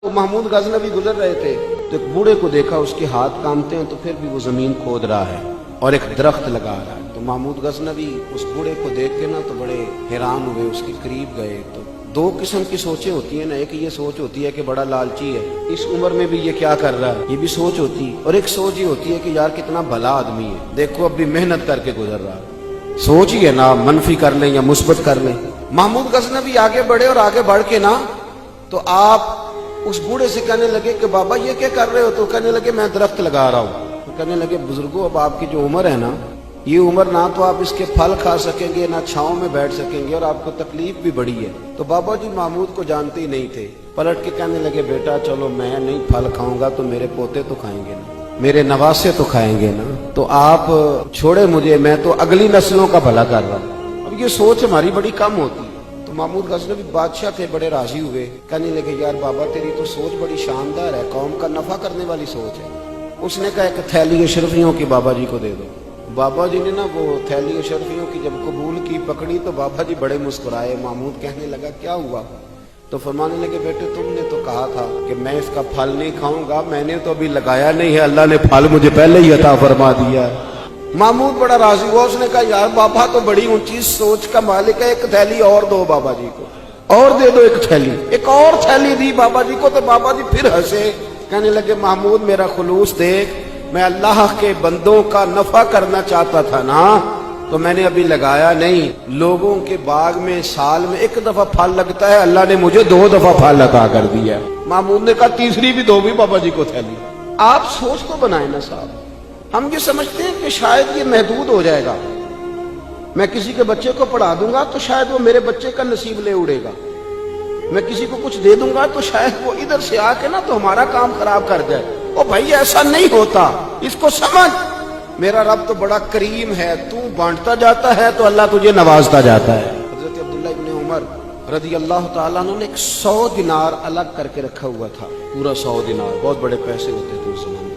تو محمود غزنوی گزر رہے تھے تو ایک بوڑھے کو دیکھا، اس کے ہاتھ کامتے ہیں تو پھر بھی وہ زمین کھود رہا ہے اور ایک درخت لگا رہا ہے۔ تو محمود غزنوی اس بوڑھے کو دیکھ کے نا تو بڑے حیران ہوئے، اس کے قریب گئے۔ تو دو قسم کی سوچیں ہوتی ہیں نا، ایک یہ سوچ ہوتی ہے کہ بڑا لالچی ہے، اس عمر میں بھی یہ کیا کر رہا ہے، یہ بھی سوچ ہوتی ہے، اور ایک سوچ یہ ہوتی ہے کہ یار کتنا بھلا آدمی ہے، دیکھو اب بھی محنت کر کے گزر رہا ہے۔ سوچ ہی ہے نا، منفی کر لیں یا مثبت کر لیں۔ محمود غزنوی آگے بڑھے اور آگے بڑھ کے نا تو آپ اس بوڑھے سے کہنے لگے کہ بابا یہ کیا کر رہے ہو؟ تو کہنے لگے میں درخت لگا رہا ہوں۔ تو کہنے لگے بزرگوں اب آپ کی جو عمر ہے نا، یہ عمر نہ تو آپ اس کے پھل کھا سکیں گے، نہ چھاؤں میں بیٹھ سکیں گے، اور آپ کو تکلیف بھی بڑی ہے۔ تو بابا جی محمود کو جانتے ہی نہیں تھے، پلٹ کے کہنے لگے بیٹا چلو میں نہیں پھل کھاؤں گا تو میرے پوتے تو کھائیں گے نا، میرے نواسے تو کھائیں گے نا، تو آپ چھوڑے مجھے، میں تو اگلی نسلوں کا بھلا کر رہا ہوں۔ اب یہ سوچ ہماری بڑی کم ہوتی ہے۔ تو محمود غزنوی بادشاہ تھے، بڑے راضی ہوئے، کہنے لگے یار بابا تیری تو سوچ بڑی شاندار ہے، قوم کا نفع کرنے والی سوچ ہے۔ اس نے کہا ایک تھیلی اشرفیوں کی بابا جی کو دے دو۔ بابا جی نے نا وہ تھیلی اشرفیوں کی جب قبول کی، پکڑی، تو بابا جی بڑے مسکرائے۔ محمود کہنے لگا کیا ہوا؟ تو فرمانے لگے بیٹے تم نے تو کہا تھا کہ میں اس کا پھل نہیں کھاؤں گا، میں نے تو ابھی لگایا نہیں ہے، اللہ نے پھل مجھے پہلے ہی عطا فرما دیا ہے۔ محمود بڑا راضی ہوا، اس نے کہا یار بابا تو بڑی اونچی سوچ کا مالک ہے، ایک تھیلی اور دو بابا جی کو، اور دے دو ایک تھیلی۔ ایک اور تھیلی دی بابا جی کو، تو بابا جی پھر ہنسے، کہنے لگے محمود میرا خلوص دیکھ، میں اللہ کے بندوں کا نفع کرنا چاہتا تھا نا، تو میں نے ابھی لگایا نہیں۔ لوگوں کے باغ میں سال میں ایک دفعہ پھل لگتا ہے، اللہ نے مجھے 2 دفعہ پھل عطا کر دیا۔ محمود نے کہا تیسری بھی دو بھی بابا جی کو تھیلی۔ آپ سوچ تو بنائیں نا صاحب، ہم یہ سمجھتے ہیں کہ شاید یہ محدود ہو جائے گا، میں کسی کے بچے کو پڑھا دوں گا تو شاید وہ میرے بچے کا نصیب لے اڑے گا، میں کسی کو کچھ دے دوں گا تو شاید وہ ادھر سے آ کے نا تو ہمارا کام خراب کر جائے۔ او بھائی ایسا نہیں ہوتا، اس کو سمجھ، میرا رب تو بڑا کریم ہے، تو بانٹتا جاتا ہے تو اللہ تجھے نوازتا جاتا ہے۔ حضرت عبداللہ ابن عمر رضی اللہ تعالیٰ عنہ نے ایک 100 دینار الگ کر کے رکھا ہوا تھا، پورا 100 دینار، بہت بڑے پیسے ہوتے تھے اس زمانے میں۔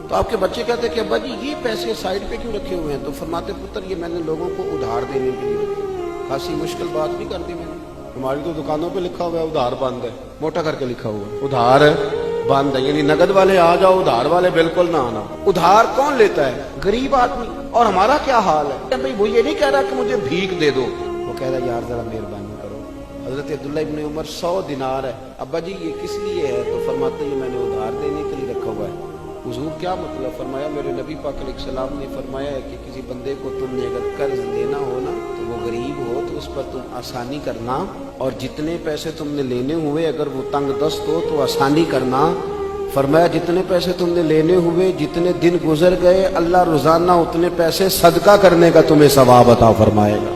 تو آپ کے بچے کہتے کہ ابا جی یہ پیسے سائڈ پہ کیوں رکھے ہوئے ہیں؟ تو فرماتے پتر یہ میں نے لوگوں کو ادھار دینے کے لیے رکھے۔ خاصی مشکل بات بھی کر دی میں نے، ہماری تو دکانوں پہ لکھا ہوا ہے ادھار بند ہے، موٹا کر کے لکھا ہوا ہے ادھار بند ہے، یعنی نقد والے آ جاؤ، ادھار والے بالکل نہ آنا۔ ادھار کون لیتا ہے؟ غریب آدمی۔ اور ہمارا کیا حال ہے؟ بھائی وہ یہ نہیں کہہ رہا کہ مجھے بھیک دے دو، وہ کہہ رہا یار ذرا مہربانی کرو۔ حضرت عبداللہ ابن عمر 100 دینار ہے، ابا جی یہ کس لیے ہے؟ تو فرماتے یہ میں نے ادھار دینے کے لیے رکھا ہوا ہے۔ حضور کیا مطلب؟ فرمایا میرے نبی پاک علیہ السلام نے فرمایا ہے کہ کسی بندے کو تم نے اگر قرض لینا ہو نا تو وہ غریب ہو تو اس پر تم آسانی کرنا، اور جتنے پیسے تم نے لینے ہوئے اگر وہ تنگ دست ہو تو آسانی کرنا۔ فرمایا جتنے پیسے تم نے لینے ہوئے، جتنے دن گزر گئے، اللہ روزانہ اتنے پیسے صدقہ کرنے کا تمہیں ثواب عطا فرمائے گا۔